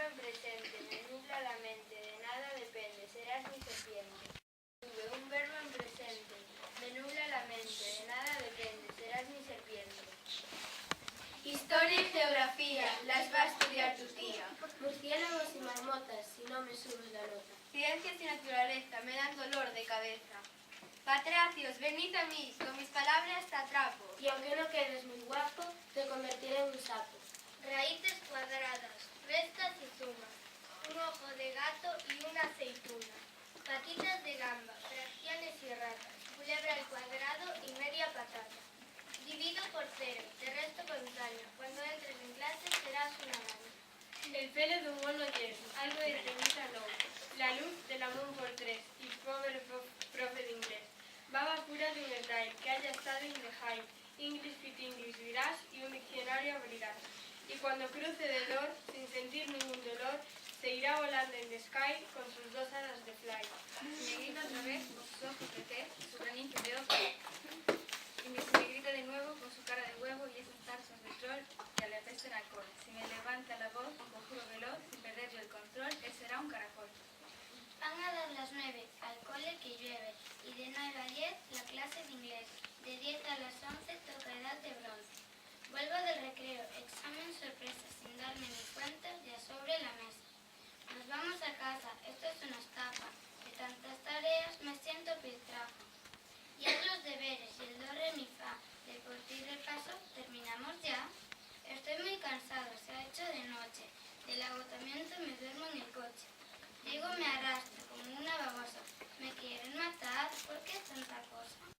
en presente, me nubla la mente, de nada depende, serás mi serpiente. Un verbo en presente, me nubla la mente, de nada depende, serás mi serpiente. Historia y geografía, las va a estudiar tu tía. Murciélagos y marmotas, si no me subes la nota. Ciencias y naturaleza me dan dolor de cabeza. Patracios, venid a mí, con mis palabras te atrapo. Y aunque no quedes muy guapo, te convertiré en un sapo. Raíces cuadradas, restas y sumas, un ojo de gato y una aceituna, patitas de gamba, fracciones y ratas, culebra al cuadrado y media patata. Divido por cero, te resto con daño, cuando entres en clase serás una araña. El pelo de un mono tieso, algo de ceniza no, la luz de la Moon por 3 y pobre profe de inglés. Baba pura de un slide que haya estado in the high, English fit English dirás y un diccionario abrirás. Y cuando cruce de Lord, sin sentir ningún dolor, se irá volando en the sky con sus 2 alas de fly. Me grita otra vez con sus ojos de té, su granito de ojo. Y me grita de nuevo con su cara de huevo y esas tarzas de troll que le apestan alcohol. Si me levanta la voz, un conjuro veloz, sin perder yo el control, él será un caracol. Van a dar las 9, al cole que llueve, y de 9 a 10 la clase de inglés, de 10 a las 11 toca edad de bronce. Vuelvo del recreo, examen sorpresa, sin darme ni cuenta, ya sobre la mesa. Nos vamos a casa, esto es una estafa, de tantas tareas me siento piltrafa. Y haz los deberes y el do, re, mi, fa, de por ti repaso, terminamos ya. Estoy muy cansado, se ha hecho de noche, del agotamiento me duermo en el coche. Diego me arrastra como una babosa, me quieren matar, ¿por qué tanta cosa?